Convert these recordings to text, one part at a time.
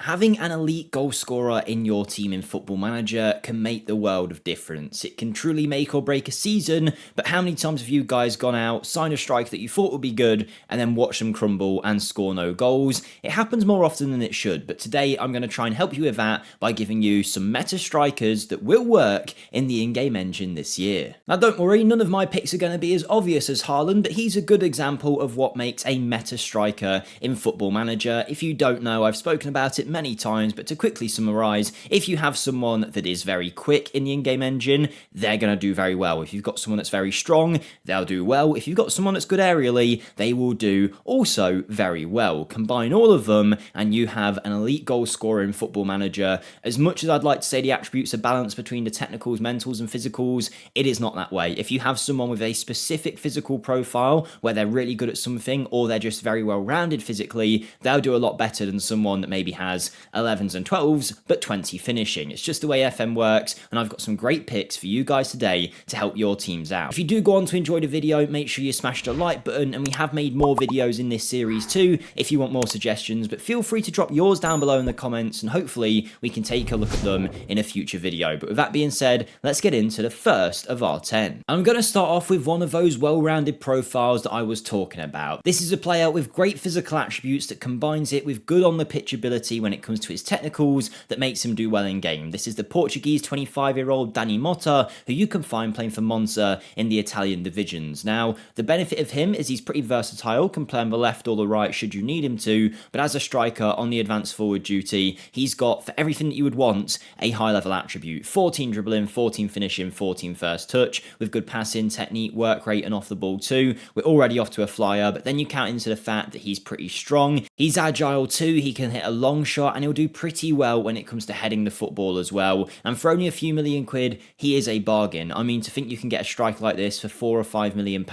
Having an elite goal scorer in your team in Football Manager can make the world of difference. It can truly make or break a season, but how many times have you guys gone out, signed a striker that you thought would be good, and then watched them crumble and score no goals? It happens more often than it should, but today I'm going to try and help you with that by giving you some meta strikers that will work in the in-game engine this year. Now don't worry, none of my picks are going to be as obvious as Haaland, but he's a good example of what makes a meta striker in Football Manager. If you don't know, I've spoken about it many times, but to quickly summarise, if you have someone that is very quick in the in-game engine, they're going to do very well. If you've got someone that's very strong, they'll do well. If you've got someone that's good aerially, they will do also very well. Combine all of them and you have an elite goal scorer in Football Manager. As much as I'd like to say the attributes are balanced between the technicals, mentals and physicals, it is not that way. If you have someone with a specific physical profile where they're really good at something or they're just very well rounded physically, they'll do a lot better than someone that maybe has 11s and 12s but 20 finishing. It's just the way FM works, and I've got some great picks for you guys today to help your teams out. If you do go on to enjoy the video, make sure you smash the like button, and we have made more videos in this series too if you want more suggestions, but feel free to drop yours down below in the comments and hopefully we can take a look at them in a future video. But with that being said, let's get into the first of our 10. I'm going to start off with one of those well-rounded profiles that I was talking about. This is a player with great physical attributes that combines it with good on the pitch ability when it comes to his technicals that makes him do well in game. This is the Portuguese 25-year-old Danny Mota, who you can find playing for Monza in the Italian divisions. Now, the benefit of him is he's pretty versatile, can play on the left or the right should you need him to, but as a striker on the advanced forward duty, he's got, for everything that you would want, a high-level attribute. 14 dribbling, 14 finishing, 14 first touch, with good passing, technique, work rate, and off the ball too. We're already off to a flyer, but then you count into the fact that he's pretty strong. He's agile too, he can hit a long shot, and he'll do pretty well when it comes to heading the football as well. And for only a few million quid, he is a bargain. I mean, to think you can get a striker like this for £4 or £5 million,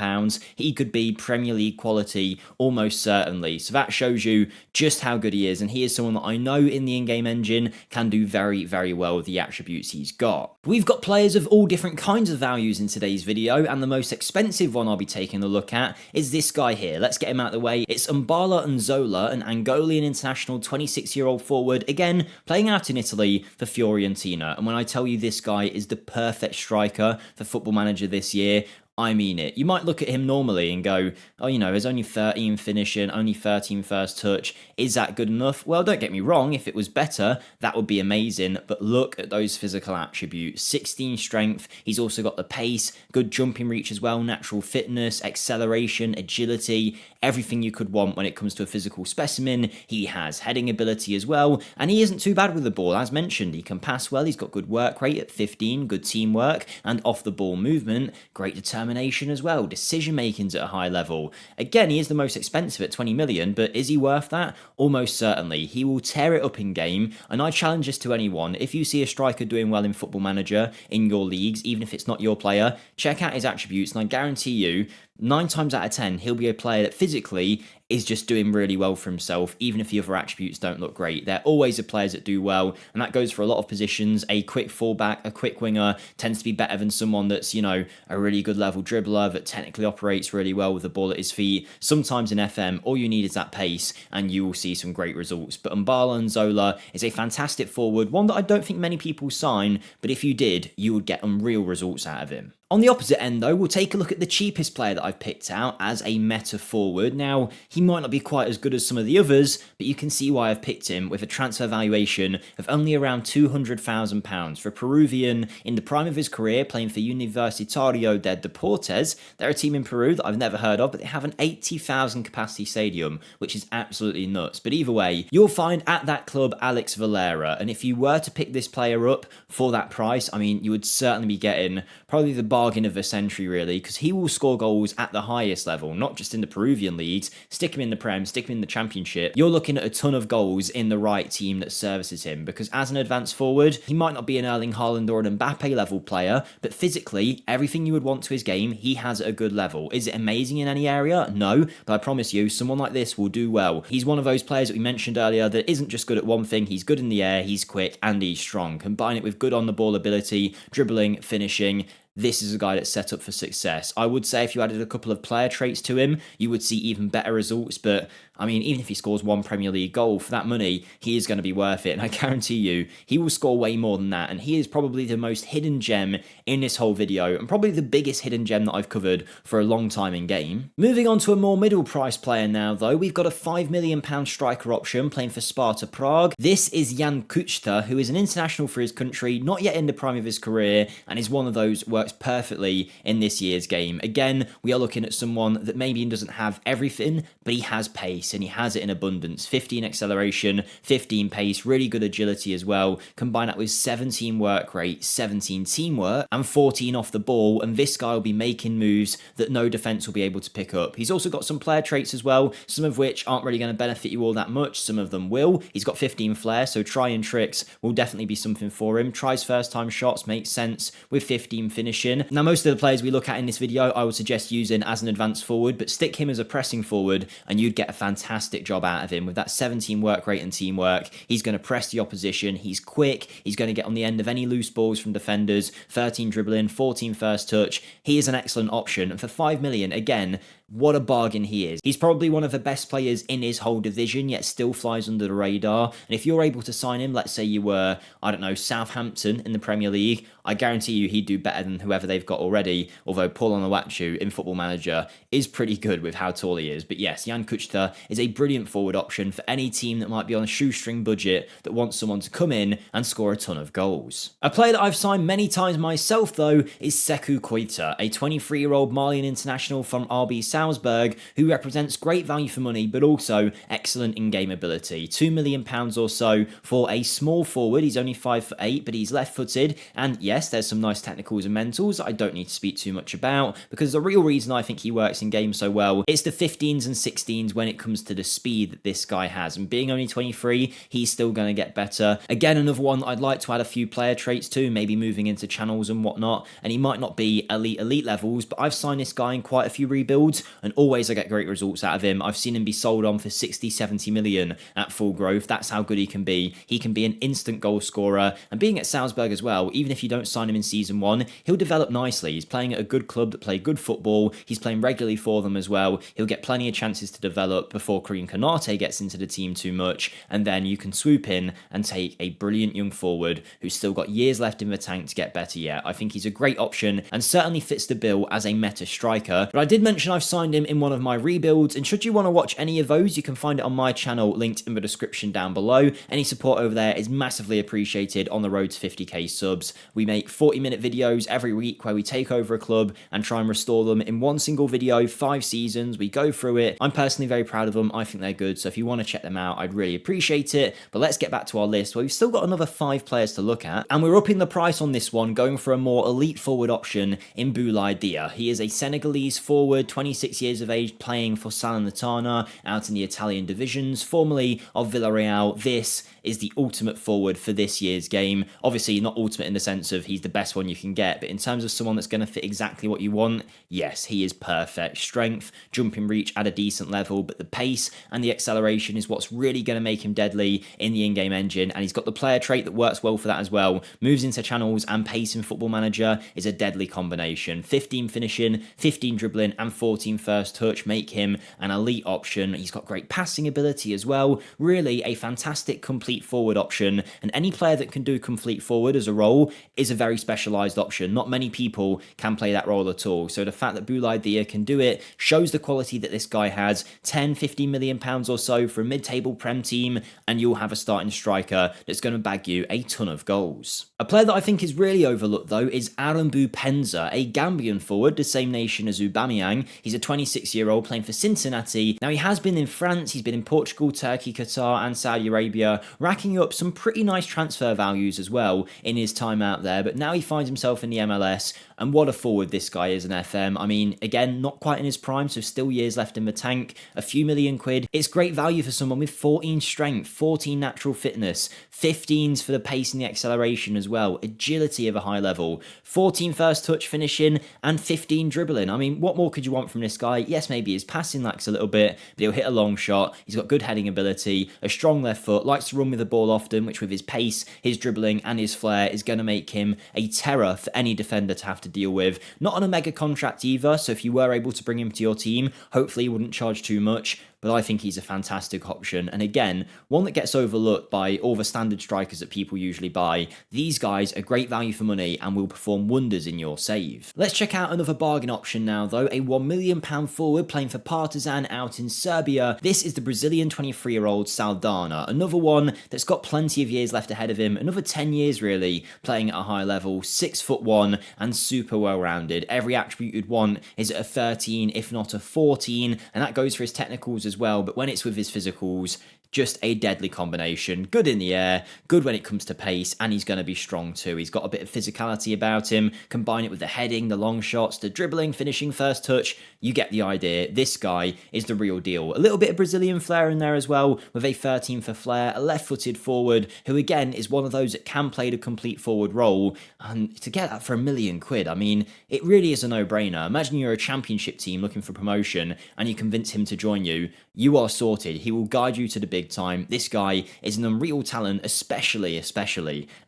he could be Premier League quality almost certainly. So that shows you just how good he is, and he is someone that I know in the in-game engine can do very, very well with the attributes he's got. We've got players of all different kinds of values in today's video, and the most expensive one I'll be taking a look at is this guy here. Let's get him out of the way. It's Nzola, an Angolian international 26-year-old forward, again, playing out in Italy for Fiorentina. And when I tell you this guy is the perfect striker for Football Manager this year, I mean it. You might look at him normally and go, oh, you know, there's only 13 finishing, only 13 first touch. Is that good enough? Well, don't get me wrong. If it was better, that would be amazing. But look at those physical attributes. 16 strength. He's also got the pace, good jumping reach as well, natural fitness, acceleration, agility, everything you could want when it comes to a physical specimen. He has heading ability as well, and he isn't too bad with the ball. As mentioned, he can pass well. He's got good work rate at 15, good teamwork, and off the ball movement, great determination as well. Decision making's at a high level. Again, he is the most expensive at 20 million, but is he worth that? Almost certainly. He will tear it up in game, and I challenge this to anyone. If you see a striker doing well in Football Manager in your leagues, even if it's not your player, check out his attributes, and I guarantee you 9 times out of 10, he'll be a player that physically is just doing really well for himself, even if the other attributes don't look great. They're always the players that do well, and that goes for a lot of positions. A quick fullback, a quick winger tends to be better than someone that's, you know, a really good level dribbler that technically operates really well with the ball at his feet. Sometimes in FM, all you need is that pace, and you will see some great results. But Nzola is a fantastic forward, one that I don't think many people sign, but if you did, you would get unreal results out of him. On the opposite end though, we'll take a look at the cheapest player that I've picked out as a meta forward. Now, he might not be quite as good as some of the others, but you can see why I've picked him with a transfer valuation of only around £200,000 for a Peruvian in the prime of his career playing for Universitario de Deportes. They're a team in Peru that I've never heard of, but they have an 80,000 capacity stadium, which is absolutely nuts. But either way, you'll find at that club Alex Valera, and if you were to pick this player up for that price, I mean, you would certainly be getting probably the bargain of the century, really, because he will score goals at the highest level, not just in the Peruvian leagues. Stick him in the Prem, stick him in the Championship. You're looking at a ton of goals in the right team that services him, because as an advanced forward, he might not be an Erling Haaland or an Mbappe level player, but physically, everything you would want to his game, he has at a good level. Is it amazing in any area? No, but I promise you, someone like this will do well. He's one of those players that we mentioned earlier that isn't just good at one thing. He's good in the air, he's quick, and he's strong. Combine it with good on the ball ability, dribbling, finishing. this is a guy that's set up for success. I would say if you added a couple of player traits to him, you would see even better results, but I mean, even if he scores one Premier League goal for that money, he is going to be worth it. And I guarantee you, he will score way more than that. And he is probably the most hidden gem in this whole video, and probably the biggest hidden gem that I've covered for a long time in game. Moving on to a more middle price player now, though, we've got a £5 million striker option playing for Sparta Prague. This is Jan Kuchta, who is an international for his country, not yet in the prime of his career, and is one of those works perfectly in this year's game. Again, we are looking at someone that maybe doesn't have everything, but he has pace, and he has it in abundance. 15 acceleration, 15 pace, really good agility as well. Combine that with 17 work rate, 17 teamwork, and 14 off the ball, and this guy will be making moves that no defense will be able to pick up. He's also got some player traits as well, some of which aren't really going to benefit you all that much, some of them will. He's got 15 flair, so trying tricks will definitely be something for him. Tries first time shots, makes sense with 15 finishing. Now, most of the players we look at in this video, I would suggest using as an advanced forward, but stick him as a pressing forward, and you'd get a fantastic job out of him. With that 17 work rate and teamwork, he's going to press the opposition, he's quick, he's going to get on the end of any loose balls from defenders, 13 dribbling, 14 first touch. He is an excellent option, and for 5 million, again, what a bargain he is. He's probably one of the best players in his whole division, yet still flies under the radar. And if you're able to sign him, let's say you were, I don't know, Southampton in the Premier League, I guarantee you he'd do better than whoever they've got already, although Paul Onuachu in Football Manager is pretty good with how tall he is. But yes, Jan Kuchta is a brilliant forward option for any team that might be on a shoestring budget that wants someone to come in and score a ton of goals. A player that I've signed many times myself, though, is Sekou Koita, a 23-year-old Malian international from RB Salzburg, who represents great value for money, but also excellent in-game ability. £2 million or so for a small forward. He's only 5'8", but he's left-footed, and yes, there's some nice technicals and mentals that I don't need to speak too much about, because the real reason I think he works in game so well is the 15s and 16s when it comes to the speed that this guy has, and being only 23, he's still going to get better. Again, another one I'd like to add a few player traits to, maybe moving into channels and whatnot, and he might not be elite levels, but I've signed this guy in quite a few rebuilds, and always I get great results out of him. I've seen him be sold on for 60, 70 million at full growth. That's how good he can be. He can be an instant goal scorer, and being at Salzburg as well, even if you don't sign him in season 1, he'll develop nicely. He's playing at a good club that play good football. He's playing regularly for them as well. He'll get plenty of chances to develop before Karim Konate gets into the team too much, and then you can swoop in and take a brilliant young forward who's still got years left in the tank to get better yet. I think he's a great option and certainly fits the bill as a meta striker. But I did mention I've signed him in one of my rebuilds, and should you want to watch any of those, you can find it on my channel linked in the description down below. Any support over there is massively appreciated on the road to 50k subs. We make 40-minute videos every week where we take over a club and try and restore them in one single video, 5 seasons. We go through it. I'm personally very proud of them. I think they're good, so if you want to check them out, I'd really appreciate it. But let's get back to our list, where we've still got another 5 players to look at, and we're upping the price on this one, going for a more elite forward option in Boulaye Dia. He is a Senegalese forward, 26 years of age, playing for Saldanha out in the Italian divisions, formerly of Villarreal. This is the ultimate forward for this year's game. Obviously not ultimate in the sense of he's the best one you can get, but in terms of someone that's going to fit exactly what you want, yes, he is perfect. Strength, jumping reach at a decent level, but the pace and the acceleration is what's really going to make him deadly in the in-game engine, and he's got the player trait that works well for that as well. Moves into channels and pace in Football Manager is a deadly combination. 15 finishing, 15 dribbling, and 14 first touch make him an elite option. He's got great passing ability as well. Really a fantastic complete forward option, and any player that can do complete forward as a role is a very specialized option. Not many people can play that role at all, so the fact that Boulaye Dia can do it shows the quality that this guy has. 10, 15 million pounds or so for a mid-table Prem team, and you'll have a starting striker that's going to bag you a ton of goals. A player that I think is really overlooked though is Aaron Boupendza, a Gambian forward, the same nation as Aubameyang. He's a 26-year-old playing for Cincinnati. Now he has been in France, he's been in Portugal, Turkey, Qatar and Saudi Arabia, racking up some pretty nice transfer values as well in his time out there, but now he finds himself in the MLS, and what a forward this guy is in FM. I mean, again, not quite in his prime, so still years left in the tank, a few million quid. It's great value for someone with 14 strength, 14 natural fitness, 15s for the pace and the acceleration as well, agility of a high level, 14 first touch finishing, and 15 dribbling. I mean, what more could you want from this this guy. Yes, maybe his passing lacks a little bit, but he'll hit a long shot. He's got good heading ability, a strong left foot, likes to run with the ball often, which with his pace, his dribbling, and his flair is going to make him a terror for any defender to have to deal with. Not on a mega contract either, so if you were able to bring him to your team, hopefully you wouldn't charge too much. But I think he's a fantastic option. And again, one that gets overlooked by all the standard strikers that people usually buy. These guys are great value for money and will perform wonders in your save. Let's check out another bargain option now though. A £1 million forward playing for Partizan out in Serbia. This is the Brazilian 23-year-old Saldanha. Another one that's got plenty of years left ahead of him. Another 10 years really playing at a high level. 6'1" and super well rounded. Every attribute you'd want is at a 13 if not a 14, and that goes for his technicals as well, but when it's with his physicals, just a deadly combination. Good in the air, good when it comes to pace, and he's going to be strong too. He's got a bit of physicality about him. Combine it with the heading, the long shots, the dribbling, finishing, first touch. You get the idea. This guy is the real deal. A little bit of Brazilian flair in there as well, with a 13 for flair, a left-footed forward, who again is one of those that can play the complete forward role. And to get that for £1 million, I mean, it really is a no-brainer. Imagine you're a championship team looking for promotion, and you convince him to join you. You are sorted. He will guide you to the big time. This guy is an unreal talent, especially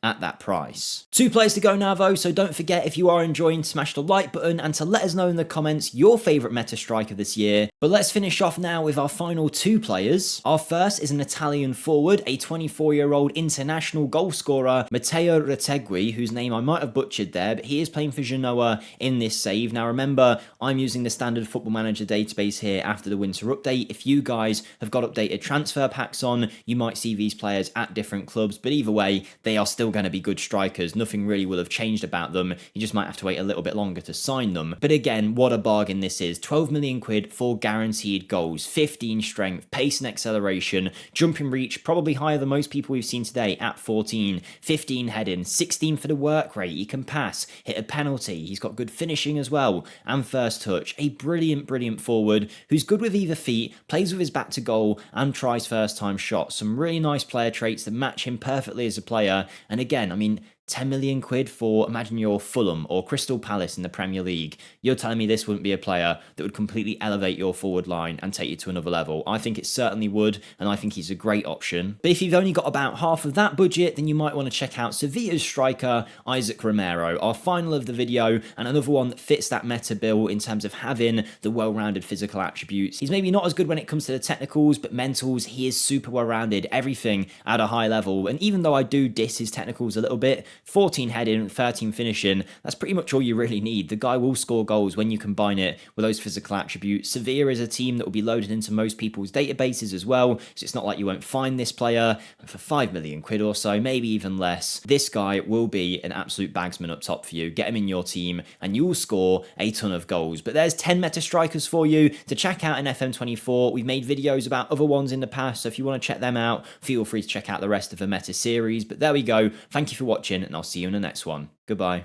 at that price. 2 players to go now though, so don't forget, if you are enjoying, to smash the like button and to let us know in the comments your favourite meta striker this year. But let's finish off now with our final 2 players. Our first is an Italian forward, a 24-year-old international goal scorer, Matteo Retegui, whose name I might have butchered there, but he is playing for Genoa in this save. Now remember, I'm using the standard Football Manager database here after the winter update. If you guys have got updated transfer packs on, you might see these players at different clubs, but either way, they are still going to be good strikers. Nothing really will have changed about them. You just might have to wait a little bit longer to sign them. But again, what a bargain this is. 12 million quid for guaranteed goals, 15 strength, pace and acceleration, jumping reach, probably higher than most people we've seen today at 14, 15 heading, 16 for the work rate. He can pass, hit a penalty. He's got good finishing as well, and first touch. A brilliant forward who's good with either feet, plays with his back to goal, and tries first time shots. Some really nice player traits that match him perfectly as a player. And again, I mean, 10 million quid for, imagine you're Fulham or Crystal Palace in the Premier League. You're telling me this wouldn't be a player that would completely elevate your forward line and take you to another level? I think it certainly would, and I think he's a great option. But if you've only got about half of that budget, then you might want to check out Sevilla's striker, Isaac Romero, our final of the video, and another one that fits that meta bill in terms of having the well-rounded physical attributes. He's maybe not as good when it comes to the technicals, but mentals, he is super well-rounded, everything at a high level. And even though I do diss his technicals a little bit, 14 heading, 13 finishing, that's pretty much all you really need. The guy will score goals when you combine it with those physical attributes. Sevilla is a team that will be loaded into most people's databases as well, so it's not like you won't find this player. For 5 million quid or so, maybe even less, this guy will be an absolute bagsman up top for you. Get him in your team and you will score a ton of goals. But there's 10 meta strikers for you to check out in FM24. We've made videos about other ones in the past, so if you want to check them out, feel free to check out the rest of the meta series. But there we go. Thank you for watching, and I'll see you in the next one. Goodbye.